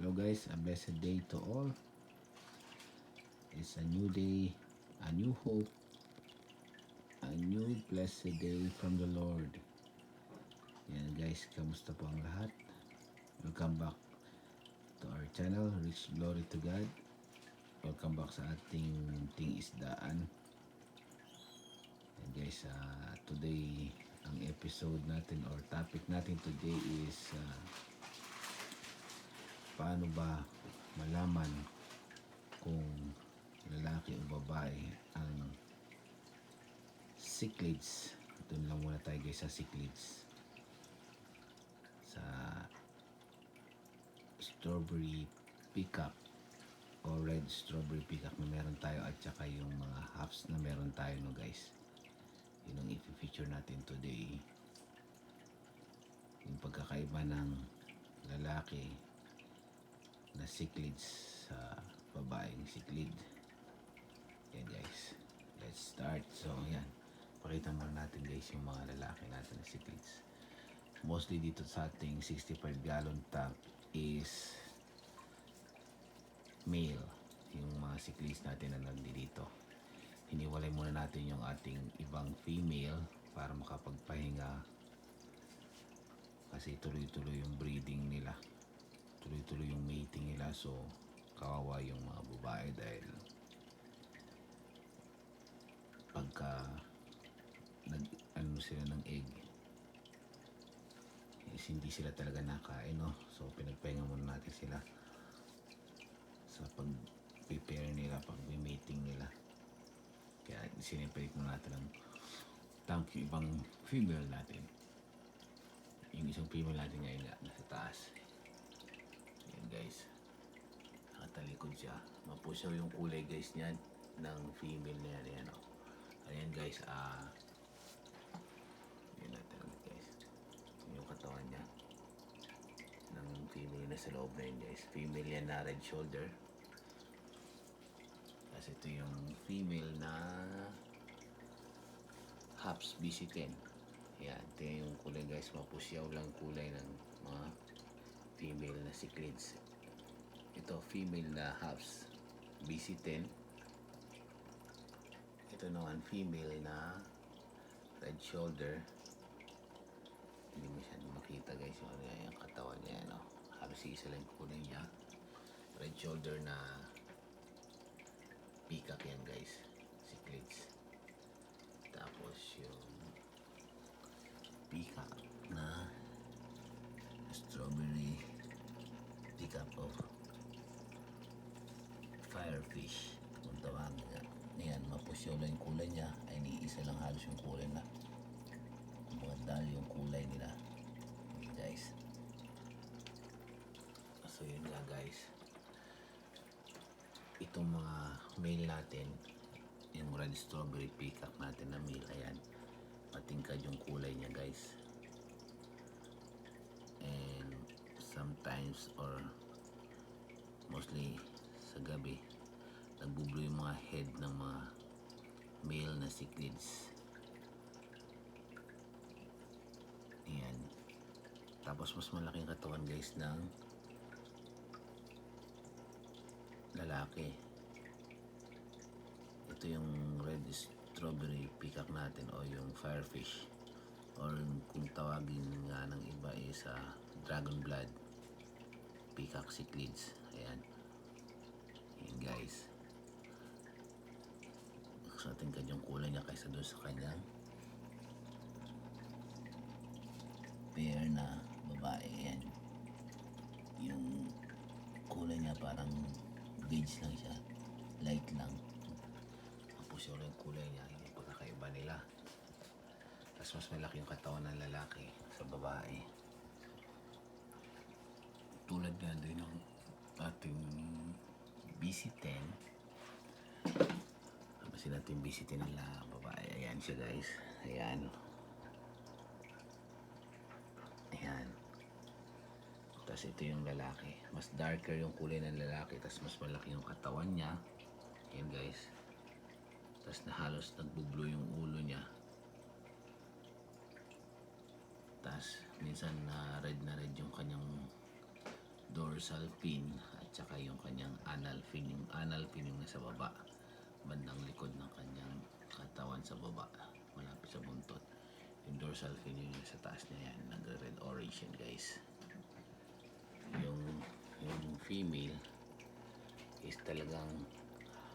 Hello guys, a blessed day to all. It's a new day, a new hope, a new blessed day from the Lord. Yan guys, kamusta po ang lahat? Welcome back to our channel, Rich Glory to God. Welcome back sa ating Ting Isdaan. And guys, today, ang episode natin or topic natin today is paano ba malaman kung lalaki o babae ang cichlids. Doon lang muna tayo guys sa cichlids. Sa strawberry peacock o red strawberry peacock na meron tayo at saka yung mga hops na meron tayo no guys. Yun ang i-feature natin today. Yung pagkakaiba ng lalaki na cichlids sa babaeng cichlid. Yan guys, let's start. So yan, pakita muna natin guys yung mga lalaki natin na cichlids. Mostly dito sa ating 65 gallon tank is male. Yung mga cichlids natin na nandito. Hiniwalay muna natin yung ating ibang female para makapagpahinga kasi tuloy-tuloy yung breeding nila, tuloy-tuloy yung mating nila. So kawawa yung mga babae dahil pagka sila ng egg is hindi sila talaga nakain, no? So pinagpahinga muna natin sila sa pag-prepare nila, pag-mating nila. Kaya sinipilit muna natin ng tank yung ibang female natin. Yung isang female natin ngayon nasa taas. Ayan guys, nakatalikod siya. Mapusaw yung kulay guys niyan ng female na yan. Ayan, oh. Ayan guys, yun natin guys. Yung katawan niya ng female na sa loob na yun guys. Female yan na red shoulder. Kasi ito yung female na Haps BC10. Ayan, ito yung kulay guys. Mapusyaw lang kulay ng mga female na cichlids. Ito female na Haps BC10. Ito naman female na red shoulder. Hindi mo siya makita guys yung, yung katawan niya, no? Halos isa lang kulay niya. Red shoulder na peacock yan guys, cichlids. Tapos yung peacock na strawberry peacock of firefish kung tawagin nga. Ayan, mapusyaw lang yung kulay niya. Ay niisa lang halos yung kulay na magandang yung kulay nila guys. So yun nga guys, itong mga male natin, yung red strawberry peacock natin na male, ayan, matingkad yung kulay niya guys. And sometimes or mostly sa gabi nagbublo yung mga head ng mga male na cichlids. Ayan, tapos mas malaking katawan guys ng lalaki. Ito yung red strawberry peacock natin o yung firefish, or kung tawagin nga ng iba is dragon blood peacock cichlids. Ayan, ayan guys, so tingkad yung kulay niya kaysa doon sa kanyang pair na babae. Ayan, yung kulay niya parang beige lang siya, light lang. Tapos yung kulay niya, yung pagkakaiba nila. Tapos mas malaki yung katawan ng lalaki sa babae. Tulad nga din ng ating BC10. Tapasin natin yung BC10 ng babae. Ayan siya guys. Ayan. Ayan. Tapos ito yung lalaki. Mas darker yung kulay ng lalaki. Tapos mas malaki yung katawan niya. Ayan guys. Tapos na halos nagbublo yung ulo niya. Tapos minsan na red yung kanyang dorsal fin at saka yung kanyang anal fin. Yung anal fin yung nasa baba, bandang likod ng kanyang katawan sa baba, malapit sa buntot. Yung dorsal fin yung sa taas niya yan, nag-red orange yan guys. Yung female is talagang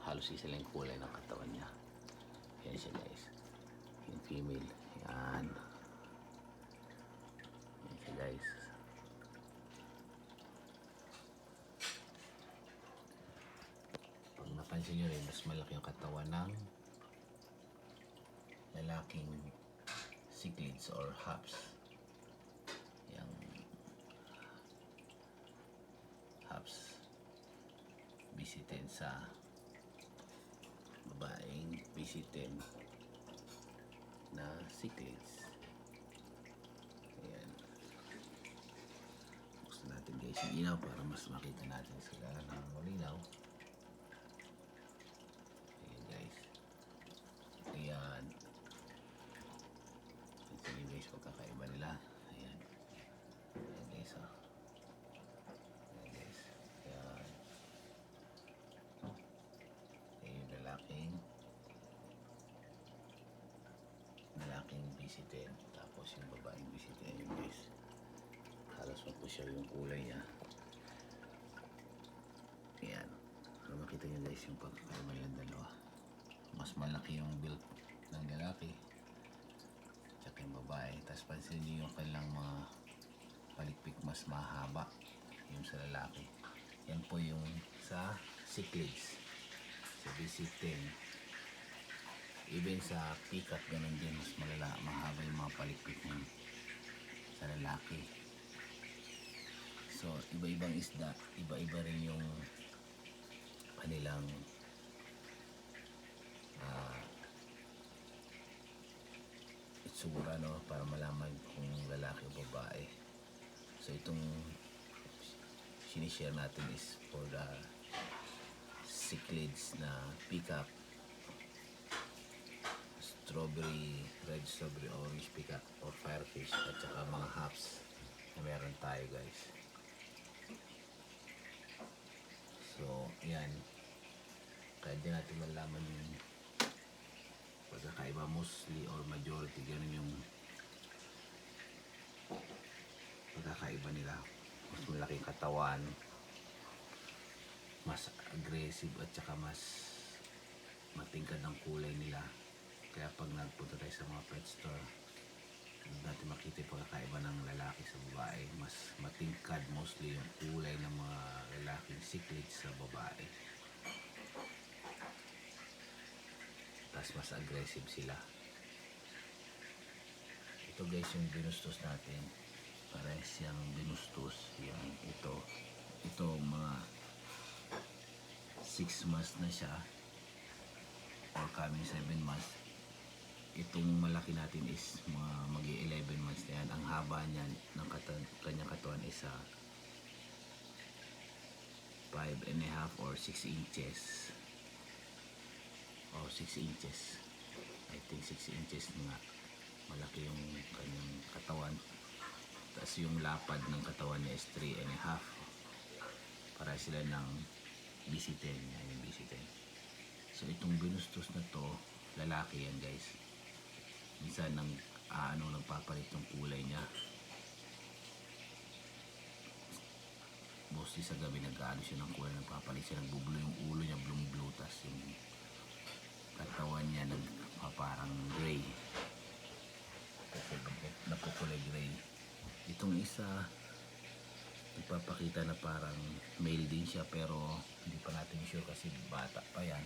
halos isa lang kulay ng katawan niya. Yan siya guys. Yung female, yan. Yan siya guys. Pag napansin nyo rin, mas malaki yung katawan ng lalaking cichlids or haps. Yung haps bisitin sa babaeng bisitin na cichlids. Ayan. Buksan natin guys yung ilaw para mas makita natin sila ng malinaw. Ayan guys. Ayan. Ito yung guys pagkakaiba nila. Ayan. Ayan guys oh. Ayan guys. Ayan. Ayan yung lalaking bisitin. Tapos yung babaeng bisitin. Ayan guys. Halos magpusyaw yung kulay niya. Ayan. Para makita nyo guys yung pagkakaiba ng dalawa. Mas malaki yung build ng lalaki tsaka yung babae. Tapos pansin nyo yung kanilang mga palikpik mas mahaba yung sa lalaki. Yan po yung sa cichlids, sa bisitin. Even sa peacock ganun din, mas malala, mahaba yung mga palikpik ng sa lalaki. So iba-ibang isda, iba-iba rin yung kanilang itsura, no, para malaman kung lalaki o babae. So itong sinishare natin is for the cichlids na peacock, red strawberry orange peacock or firefish, at saka mga haps na meron tayo guys. So yan, kaya din natin malaman yung pagkakaiba, mostly or majority ganun yung pagkakaiba nila. Mas malaking katawan, mas aggressive, at saka mas matingkad ang kulay nila. Kaya pag nagpunta tayo sa mga pet store, natin makita yung pagkakaiba ng lalaki sa babae. Mas matingkad mostly yung kulay ng mga lalaking cichlids sa babae. Tapos mas aggressive sila. Ito guys yung binustos natin. Parehas yung binustos. Yan, ito mga 6 months na siya or coming 7 months. Itong malaki natin is mga mag-11 months na yan. Ang haba niyan ng kanyang katawan is 5.5 or 6 inches. O 6 inches. I think 6 inches nga. Malaki yung kanyang katawan. Tapos yung lapad ng katawan niya is 3.5. Para sila ng bisitin. Yan yung bisitin. So itong binustos na to, lalaki yan guys. Minsan nagpapalit ng kulay niya. Mostly sa gabi nag-aano siya ng kulay, nagpapalit siya, nagbubulo yung ulo niya, blue, tas yung katawan niya nagpaparang gray. Kasi napukulay gray. Itong isa nagpapakita na parang male din siya, pero hindi pa natin sure kasi bata pa yan.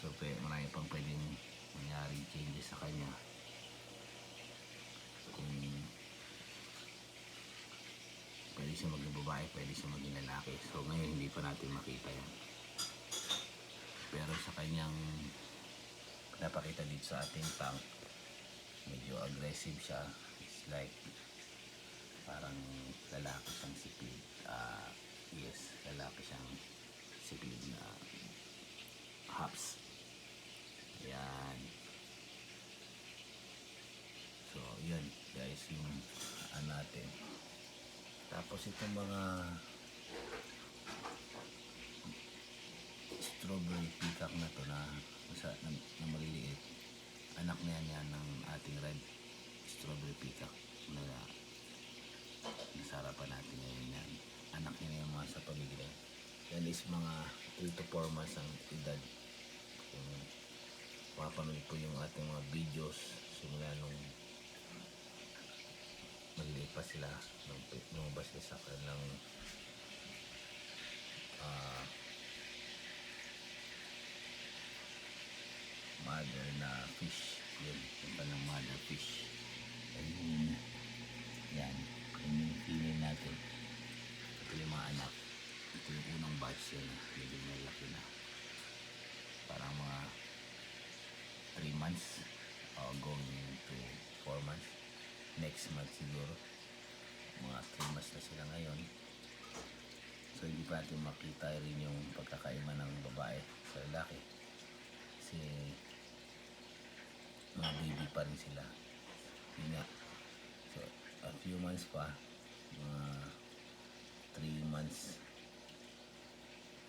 So marami pang pwedeng mangyaring changes sa kanya. Kung pwede siya maging babae, pwede siya maging lalaki. So ngayon hindi pa natin makita yan. Pero sa kanyang napakita dito sa ating tank, medyo aggressive siya. It's like parang lalaki siyang cichlid. Yes, lalaki siyang cichlid na haps. Yan. So yun guys yung natin. Tapos itong mga strawberry peacock na to na maliliit. Anak na yan ng ating red strawberry peacock na nasarapan natin ngayon yan. Anak niya na yung mga sa pamilya. Yan is mga 3 to 4 months ang edad. Kung mapanood po yung ating mga videos simula nung maliliit pa sila, nung lumabas sila sa kanilang mother na fish. Yun, yung kanilang mother fish. And yan, yung female natin. Ito yung mga anak. Ito yung unang batch yun. Medyo malaki na. Parang mga 3 months going to 4 months. Next month siguro. Mga 3 months na sila ngayon. So hindi pa natin makita rin yung pagkakaiba ng babae sa lalaki. Kasi mga baby pa rin sila. Yun nga. So a few months pa, mga 3 months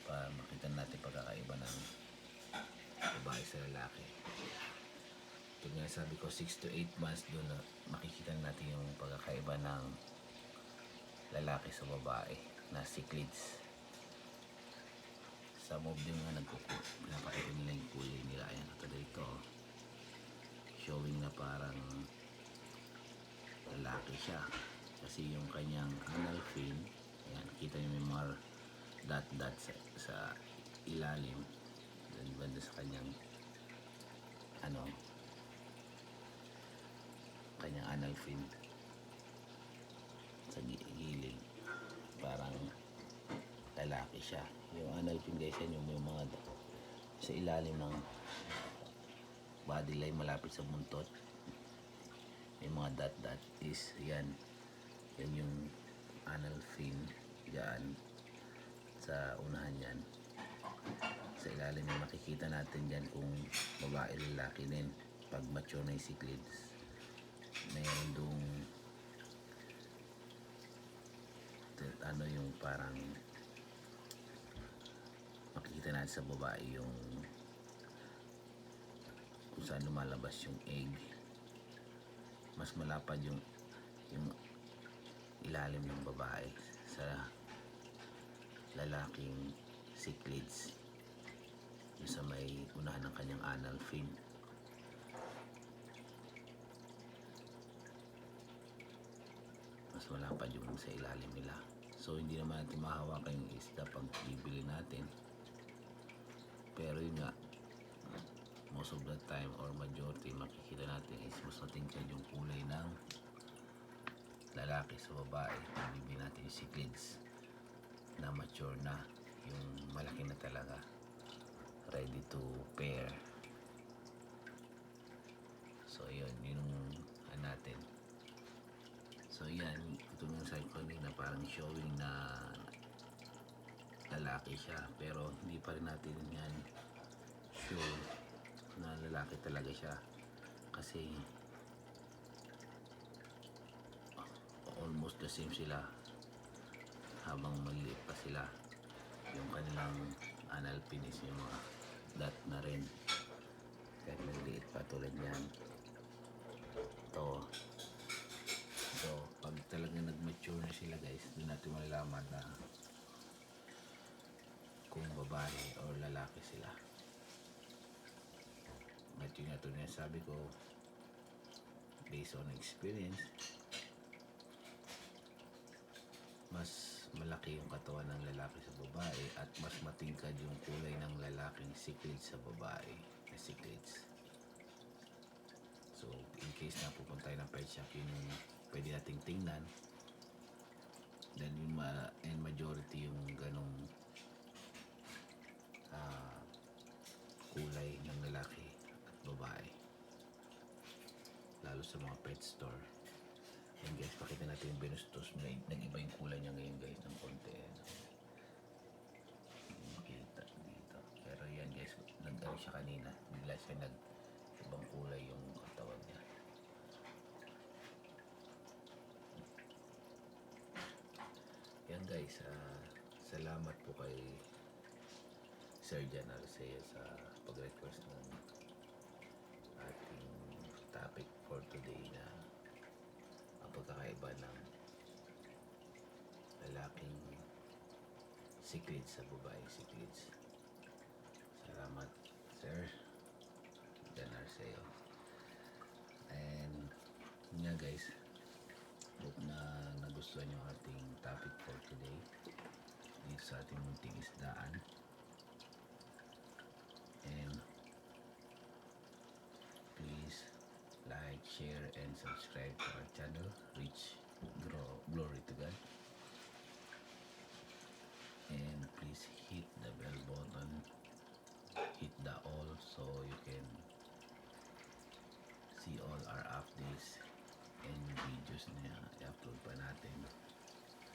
para makita natin pagkakaiba ng babae sa lalaki. Ito nga sabi ko 6 to 8 months doon na makikita natin yung pagkakaiba ng lalaki sa babae na cichlids. Some of them nga pinapakita nila yung kulay nila. Ayan, ito dito showing na parang lalaki siya kasi yung kanyang anal fin, ayan, kita niyo may mga dot sa ilalim dan banda sa kanyang kanyang anal fin sa gilid parang lalaki siya. Yung anal fin guys, yan yung mga sa ilalim ng body line malapit sa buntot, may mga dot is yan yung anal fin dyan sa unahan yan. Sa ilalim yung makikita natin dyan kung babae lalaki din pag mature na yung cichlids. Mayroon doong yung parang makikita natin sa babae yung kung saan lumalabas yung egg. Mas malapad yung ilalim ng babae sa lalaking cichlids yung sa may unahan ng kanyang anal fin. Mas malapad yung sa ilalim nila. So hindi naman natin mahawakan yung isda pag bibili natin, pero yun nga, most of the time or majority makikita natin is mas matingkad yung kulay ng lalaki sa babae. Bibili natin yung cichlids na mature na, yung malaki na talaga, ready to pair. So yun yung natin. So yan, ito yung side ko na parang showing na lalaki siya, pero hindi pa rin natin yan sure na lalaki talaga siya kasi almost the same sila habang maliit pa sila. Yung kanilang anal penis yung mga dot na rin kahit maliit pa tulad yan. Ito, so pag talagang nag-mature na sila guys, doon natin malalaman na kung babae or lalaki sila. At yun nga ito na sabi ko, based on experience, mas malaki yung katawan ng lalaki sa babae at mas matingkad yung kulay ng lalaking cichlids sa babae na cichlids. So in case na pupunta tayo ng pet shop, yun yung pwede nating tingnan. Then yung and majority yung ganong kulay ng lalaki at babae, lalo sa mga pet store. Yan guys, pakita natin yung Venustus. Nag-iba yung kulay niya ngayon guys ng konti. Makita dito. Pero yan guys, nag-ano siya kanina. Bigla siya ibang kulay yung katawan niya. Yan guys, salamat po kay Sir Jan Arceo sa pag-request ng ating topic for today na ang pagkakaiba ng lalaking secret sa babaeng secrets. Salamat, Sir Jan Arceo. And yun nga guys, hope na nagustuhan yung ating topic for today dito sa ating munting isdaan. And please like, share, and subscribe to our channel. Reach glory to God. And please hit the bell button, hit the all so you can see all our updates and videos na i-upload pa natin.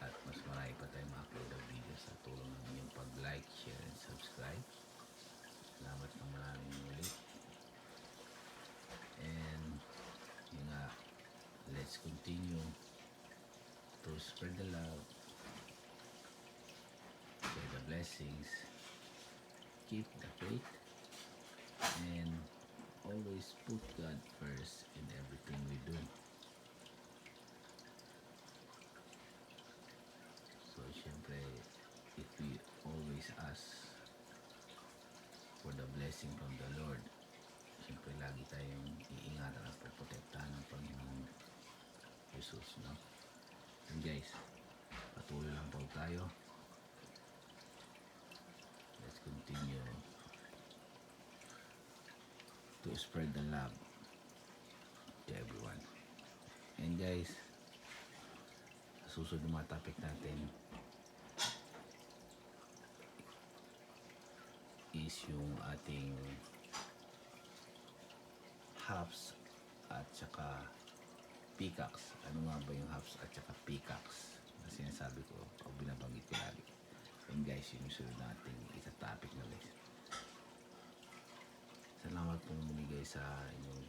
At mas marami pa tayong ma-upload na videos sa tulong ng inyong pag-like, share, and subscribe. Salamat na maraming ulit. And yun nga, let's continue to spread the love, share the blessings, keep the faith, and always put God first in everything we do. So syempre, if we always ask for the blessing from the Lord, syempre lagi tayong iingatan at poprotektahan ng Panginoon Jesus, no? And guys, patuloy lang po tayo. Let's continue to spread the love to everyone. And guys, sa susunod na mga topic natin is yung ating hops at saka peacocks. Ano nga ba yung hops at saka peacocks na sinasabi ko o binabanggit ko lagi. And guys, yung sunod natin isa-topic na guys. Salamat pong muli guys sa inyong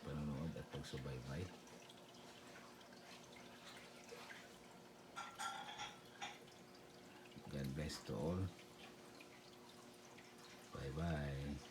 panonood at pagsubaybay. God bless to all. Bye bye.